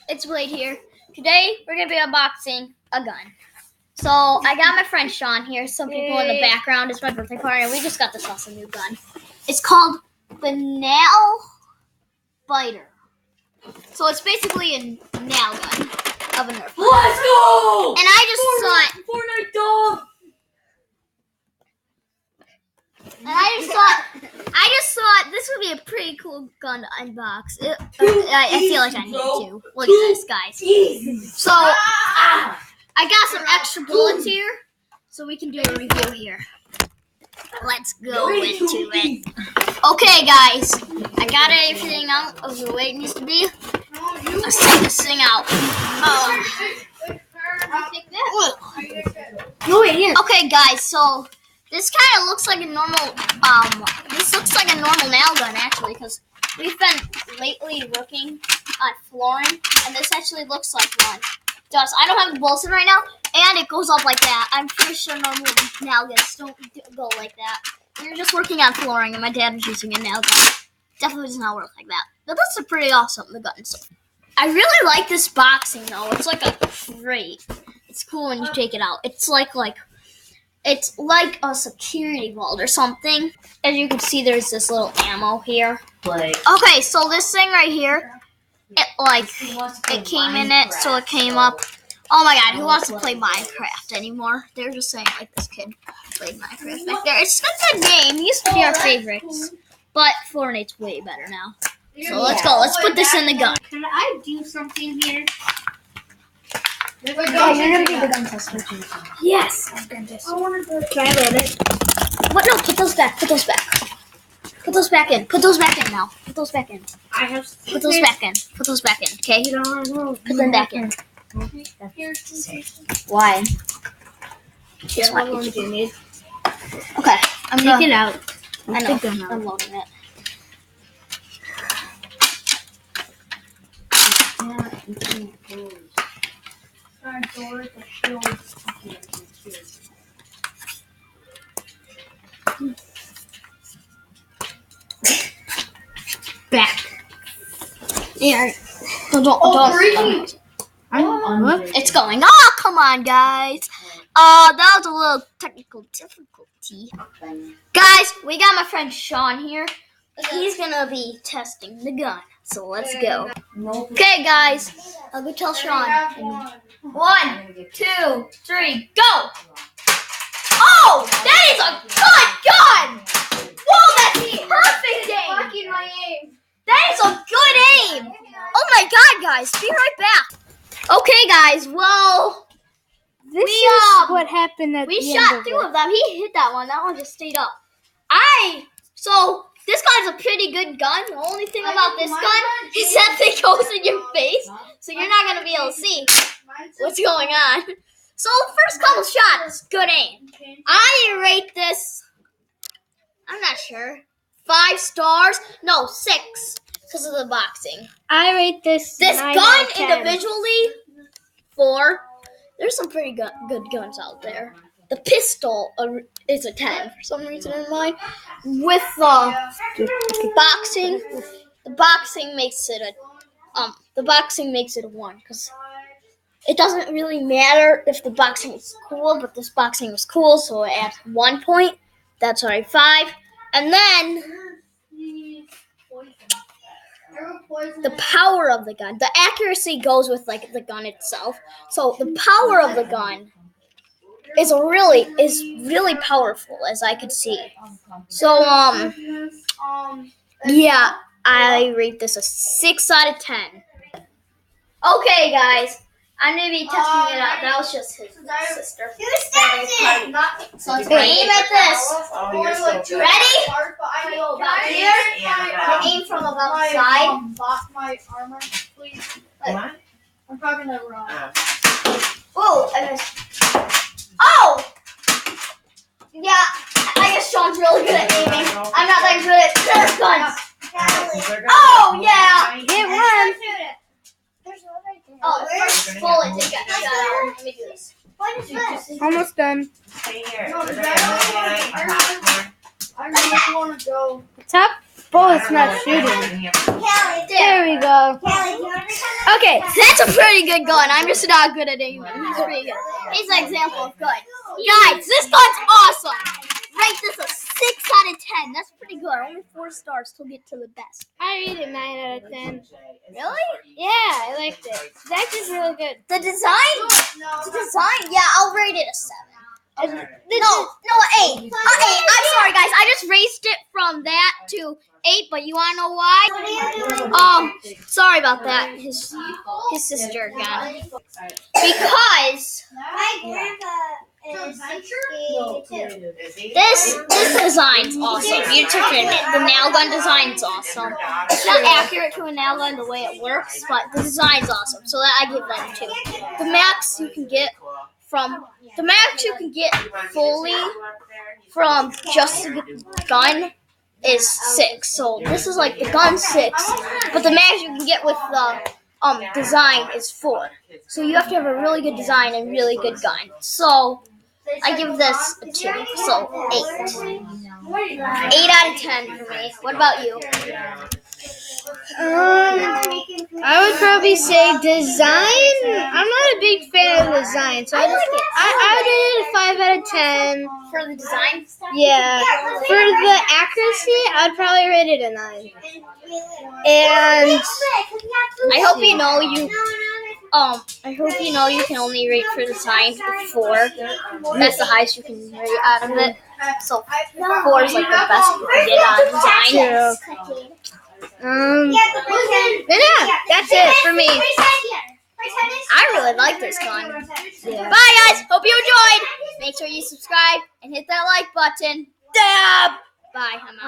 it's Blade here. Today we're gonna be unboxing a gun. So I got my friend Sean here. Some people in the background. It's my birthday party, and we just got this awesome new gun. It's called the Nailbitter. So it's basically a nail gun of a Nerf gun. Let's go! And I just thought, Fortnite dog. I just thought this would be a pretty cool gun to unbox. I feel like I need to. Look at this, guys. So I got some extra bullets here, so we can do a review here. Let's go into it. Okay, guys, I got everything out of the way it needs to be. Let's take this thing out. Okay, guys, so this kind of looks like a normal. This looks like a normal nail gun actually, because we've been lately working on flooring, and this actually looks like one. Just I don't have the bullets in right now, and it goes up like that. I'm pretty sure normal nail guns don't go like that. We're just working on flooring, and my dad is using a nail gun. Definitely does not work like that. But that's a pretty awesome the gun. So I really like this boxing though. It's like a crate. It's cool when you take it out. It's like a security vault or something. As you can see, there's this little ammo here. Okay, so this thing right here, it came in it, so it came up. Oh my god, who wants to play Minecraft anymore? They're just saying like this kid played Minecraft back there. It's a good game. It used to be our favorites, but Fortnite's way better now. So let's go. Let's put this in the gun. Can I do something here? You're gonna be the gun tester. Yes. I want to try it. What? No, put those back. Put those back. Put those back in. Put those back in now. Put those back in. I have. Put those back in. Put those back in. Okay. Put them back in. Why? Just what you need. Okay. I'm Take it out. I know. I'm loading it. Back. Yeah. Don't. It's going. Oh, come on, guys. That was a little technical difficulty. Guys, we got my friend Sean here. He's gonna be testing the gun. So let's go. Okay, guys. I'll go tell Sean. 1, 2, 3, go! Oh, that is a good gun! Whoa, that's perfect aim! That is a good aim! Oh my god, guys, be right back. Okay, guys, well, This is what happened at we the shot end of 2 it. of them. He hit that one. That one just stayed up. So this gun's a pretty good gun. The only thing about this gun is that thing goes in your face, so you're not gonna be able to see what's going on. So first couple shots, good aim. I rate this, I'm not sure, 5 stars? No, 6, because of the boxing. I rate this 9 Gun out of 10. individually, 4. There's some pretty good guns out there. The pistol is a 10 for some reason in mine. With the boxing makes it a 1, because it doesn't really matter if the boxing is cool, but this boxing was cool, so it adds 1 point. That's already 5. And then the power of the gun. The accuracy goes with like the gun itself. So the power of the gun is really powerful, as I could see. So yeah, I rate this a 6 out of 10. Okay, guys, I'm gonna be testing it out. That was just his sister. So let's aim at this. Ready? Here. Aim from about the side. My armor, please. What? I'm talking to Ron. Oh, I missed. Oh! Yeah, I guess Sean's really good at aiming. I'm not that good at Nerf guns. Oh, yeah! Hit one. Oh, the first bullet just got shot out. Let me do this. What is this? Almost done. Stay here. I really want to go. The top bullet's not shooting. Kelly, There we go. Kelly, you want to come Okay. That's a pretty good gun. I'm just not good at aiming. It's pretty good. Here's an example of good. Guys, this gun's awesome. Rate this a 6 out of 10. That's pretty good. Only 4 stars to get to the best. I rate it 9 out of 10. Really? Yeah, I liked it. It's actually really good. The design, yeah, I'll rate it a 7. No, 8. 8. I'm sorry, guys. I just raised it from that to 8, but you want to know why? Sorry about that. His sister again. Because this design's awesome. You took it. The nail gun design's awesome. It's not accurate to a nail gun the way it works, but the design's awesome. So that I give that a 2. The max you can get fully from just the gun is 6. So this is like the gun 6, but the max you can get with the design is 4. So you have to have a really good design and really good gun. So I give this a 2. So 8. 8 out of 10 for me. What about you? I would probably say design. I'm not a big fan of design, so I would rate it a 5 out of 10. For the design? Yeah. For the accuracy, I'd probably rate it a 9. And I hope you know you can only rate for design with 4. That's the highest you can rate out of it. So 4 is like the best you can get out of design. But yeah, that's it for me. I really like this gun. Yeah. Bye guys, hope you enjoyed. Make sure you subscribe and hit that like button. Dab. Bye. I'm out.